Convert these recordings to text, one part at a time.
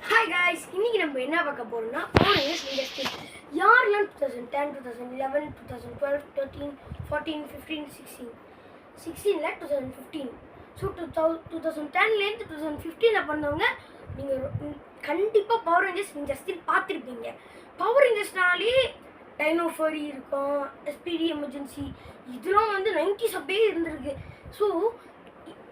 Hi guys, இன்னைக்கு நம்ம என்ன பார்க்க போறோம்னா பவர் ரேஞ்சர்ஸ் இண்டஸ்ட்ரி. யாரெல்லாம் 2010, 2011, 2012, 13, 14, 15, 16ல 2015. ஸோ 2010லேருந்து 2015 பிறந்தவங்க நீங்கள் கண்டிப்பாக பவர் ரேஞ்சர்ஸ் இண்டஸ்ட்ரி பார்த்துருப்பீங்க. பவர் ரேஞ்சர்ஸ்னாலே டைனோஃபரி இருக்கும், எஸ்பிடி எமர்ஜென்சி, இதெல்லாம் வந்து 90s அப்பயே இருந்திருக்கு. ஸோ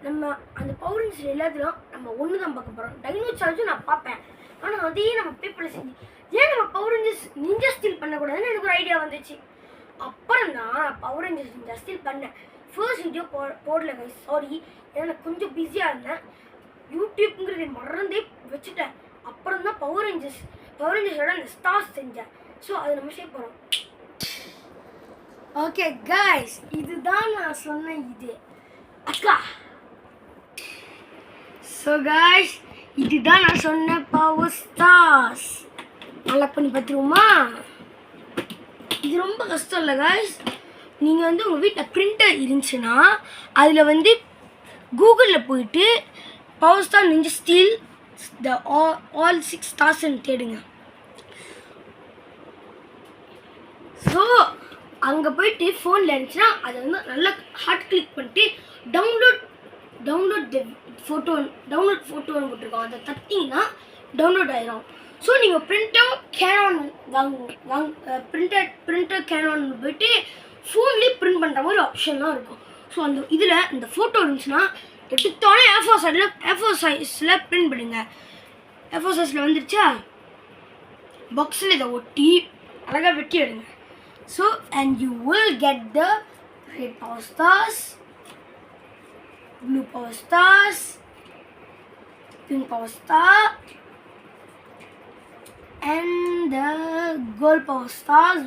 நம்ம அந்த பவர் ரேஞ்சர்ஸ் எல்லாத்துலாம் நம்ம ஒன்று தான் பார்க்க போகிறோம். டைனோ சார்ஜும் நான் பார்ப்பேன், ஆனால் அதையே நம்ம பேப்பரில் செஞ்சு ஏன் நம்ம பவர் ரேஞ்சர்ஸ் நிஞ்சா ஸ்டீல் பண்ணக்கூடாதுன்னு எனக்கு ஒரு ஐடியா வந்துச்சு. அப்புறம் தான் பவர் ரேஞ்சர்ஸ் நிஞ்சா ஸ்டீல் பண்ணேன். ஃபர்ஸ்ட் வீடியோ போடல கைஸ், சாரி, ஏன்னா நான் கொஞ்சம் பிஸியாக இருந்தேன். யூடியூப்ங்கிறத மறந்தே வச்சுட்டேன். அப்புறம் தான் பவர் ரேஞ்சர்ஸோட அந்த ஸ்டார்ஸ் செஞ்சேன். ஸோ அதை நம்ம ஷேர் போகிறோம். ஓகே கைஸ், இதுதான் நான் சொன்ன இது அக்கா. ஸோ காய்ஸ், இதுதான் நான் சொன்ன பவர் ஸ்டார்ஸ். நல்லா பண்ணி பார்த்துருவோமா? இது ரொம்ப கஷ்டம் இல்லை காய்ஸ். நீங்கள் வந்து உங்கள் வீட்டில் பிரிண்டர் இருந்துச்சுன்னா அதில் வந்து கூகுளில் போயிட்டு power star ninja steel the all 6 ஸ்டார்ஸ்ன்னு தேடுங்க. ஸோ அங்கே போயிட்டு ஃபோனில் இருந்துச்சுன்னா அதை வந்து நல்லா ஹார்ட் கிளிக் பண்ணிட்டு டவுன்லோட் ஃபோட்டோன்னு போட்டிருக்கோம். அதை தட்டிங்கன்னா டவுன்லோட் ஆயிரும். ஸோ நீங்கள் கேனான் பிரிண்டர் கேனான் போயிட்டு ஃபோன்லேயே பிரிண்ட் பண்ணுற மாதிரி ஆப்ஷன்லாம் இருக்கும். ஸோ அந்த இதில் இந்த ஃபோட்டோ இருந்துச்சுன்னா எடுத்தோடனே ஏஃபோர் சைஸில் பிரிண்ட் பண்ணுங்க. ஏஃபோர் சைஸில் வந்துருச்சா, பாக்ஸில் இதை ஒட்டி அழகாக வெட்டி எடுங்க. So and you will get the red power stars, blue power stars, pink power star, and the gold power stars,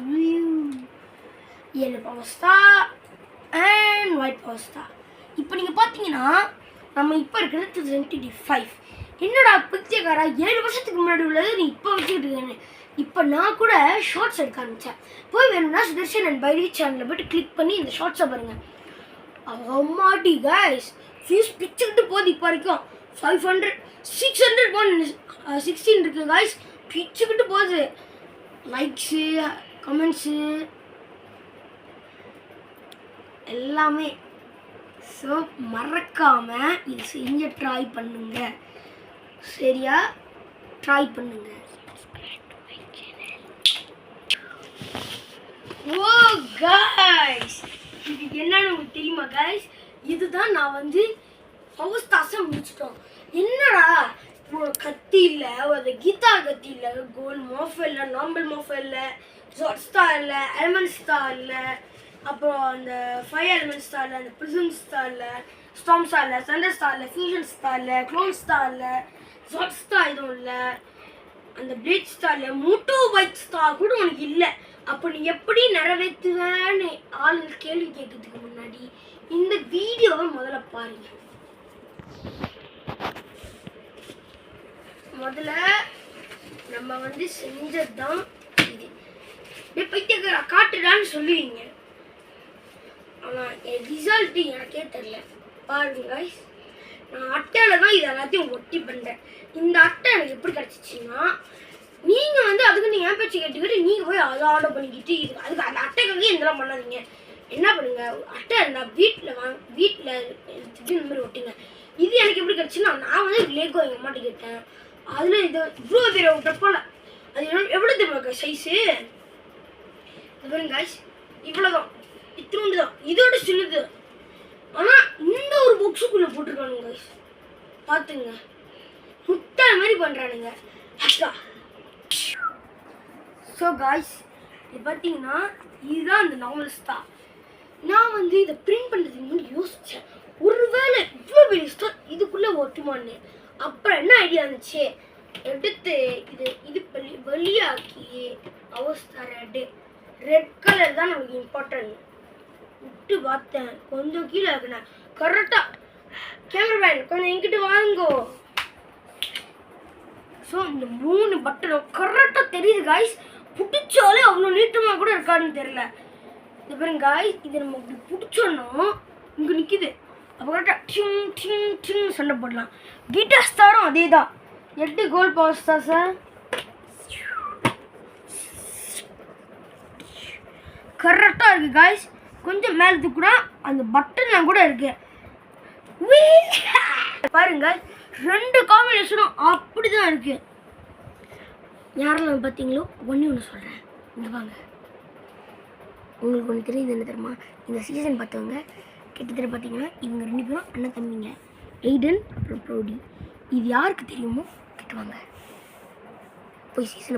yellow power star, and white power star. இப்போ நீங்கள் பார்த்தீங்கன்னா நம்ம இப்போ இருக்கிறது 2025. என்னோட பிக்சர்காரா 7 வருஷத்துக்கு முன்னாடி உள்ளது நீ இப்போ வச்சுக்கிட்டு இருக்கேன்னு. இப்போ நான் கூட ஷார்ட்ஸ் எடுக்க ஆரம்பித்தேன். போய் வேணும்னா சுதர்ஷன் அண்ட் பைரி சேனலில் போய்ட்டு கிளிக் பண்ணி இந்த ஷார்ட்ஸை பாருங்கள். அம்மாடி கைஸ், ஃபீஸ் பிச்சுக்கிட்டு போகுது. இப்போ வரைக்கும் 500 616 இருக்குது கைஸ், பிச்சுக்கிட்டு போகுது. லைக்ஸு, கமெண்ட்ஸு எல்லாமே. ஸோ மறக்காமல் இது செய்ய ட்ரை பண்ணுங்க, சரியா? ட்ரை பண்ணுங்க. ஓ கைஸ், இது என்னன்னு உங்களுக்கு தெரியுமா கைஸ்? இதுதான் நான் வந்து பவர் ஸ்டார்ஸை முடிச்சிட்டோம். என்னடா ஒரு கத்தி இல்லை, ஒரு கீதா கத்தி இல்லை, கோல்ட் மோஃபை இல்லை, நார்மல் மோஃபை இல்லை, ஜாட் ஸ்டார் இல்லை, எலமெண்ட் ஸ்டார் இல்லை, அப்புறம் அந்த 5 எலமெண்ட் ஸ்டார் இல்லை, அந்த ப்ரிசம் ஸ்டார் இல்லை, ஸ்டார்ம் ஸ்டார் இல்லை, சண்டர் ஸ்டார் இல்லை, ஃபியூஷன் ஸ்டார் இல்லை, க்ளோன் ஸ்டார் இல்லை, ஜாட் ஸ்டார் எதுவும் இல்லை, அந்த பிளேட் ஸ்டார் இல்லை, மோட்டோ பைக் ஸ்டார் கூட உனக்கு இல்லை. அப்போ நீ எப்படி நிறைவேற்றுவேன்னு ஆளுங்க கேள்வி கேட்கறதுக்கு முன்னாடி இந்த வீடியோவை முதல்ல பாருங்க. முதல்ல நம்ம வந்து செஞ்சதுதான் இது. பைத்தியக்கார காட்டுடான்னு சொல்லுவீங்க, ஆனால் என் ரிசல்ட்டு எனக்கே தெரியல. பாருங்க கைஸ், நான் அட்டையில் தான் இது எல்லாத்தையும் ஒட்டி பண்ணுறேன். இந்த அட்டை எனக்கு எப்படி கிடச்சிச்சின்னா, நீங்கள் வந்து அதுக்கு நீங்கள் ஏன் பேச்சு கேட்டுக்கிட்டு நீங்கள் போய் அதை ஆர்டர் பண்ணிக்கிட்டு அதுக்கு அந்த அட்டைக்காக இதெல்லாம் பண்ணாதீங்க. என்ன பண்ணுங்க, அட்டை இருந்தால் வீட்டில் எடுத்துகிட்டு இந்த மாதிரி ஒட்டிங்க. இது எனக்கு எப்படி கிடச்சுன்னா, நான் வந்து லேக்கோ எங்கள் அம்மாட்ட கேட்டேன். அதில் இது இவ்வளோ பேர் விட்ட போல. அது எவ்வளோ தெரியுமா சைஸு? பாருங்க கைஸ், இவ்வளோதான், இத்தினோண்டு தான், இதோட சின்னது. ஆனால் இந்த ஒரு பாக்ஸுக்குள்ளே போட்டிருக்கானுங்க கைஸ், பார்த்துங்க. முட்டை மாதிரி பண்ணுறானுங்க அக்கா. ஸோ காய்ஸ், இது பார்த்தீங்கன்னா இதுதான் அந்த நார்மல் ஸ்டார். நான் வந்து இதை பிரிண்ட் பண்ணுறதுக்கு முன்னாடி யோசித்தேன், ஒருவேளை இவ்வளோ பெரிய ஸ்டார் இதுக்குள்ளே ஒட்டுமான்னு. அப்புறம் என்ன ஐடியா இருந்துச்சு, எடுத்து இது வெளியாக்கி பவர் ஸ்டார் ரெட் கலர் தான் நமக்கு இம்பார்ட்டன்ட் விட்டு பார்த்தேன். கொஞ்சம் கீழே இருக்குண்ணே, கரெக்டாக கேமராமேன் கொஞ்சம் எங்கிட்ட வாங்கோ. ஸோ இந்த 3 பட்டனும் கரெக்டாக தெரியுது காய்ஸ். பிடிச்சாலே அவ்வளோ நீட்டமாக கூட இருக்காதுன்னு தெரியல. இது பாருங்க காய்ஸ், இது நம்ம இப்படி பிடிச்சோன்னா இங்கே நிற்கிது. அப்போ கரெக்டாக டிங் டிங் டிங் சண்டை போடலாம். கீட்டா ஸ்டாரும் அதே தான். 8 கோல் பவர்ஸ் தான் சார். கரெக்டாக இருக்குது காய்ஸ். கொஞ்சம் மேலத்துக்கு கூட அந்த பட்டன்லாம் கூட இருக்கு. பாருங்க 2 காம்பினேஷனும் அப்படி தான் இருக்கு. யாரெல்லாம் பார்த்தீங்களோ ஒன்று சொல்கிறேன். இந்த வாங்க, உங்களுக்கு ஒன்று தெரியுது என்ன தெரியுமா? இந்த சீசன் பார்த்தவங்க கிட்டத்தட்ட பார்த்தீங்கன்னா இவங்க 2 பேரும் அண்ணன் தம்பிங்க, எய்டன் அப்புறம் ப்ரோடி. இது யாருக்கு தெரியுமோ கேட்டுவாங்க. போய் சீசனை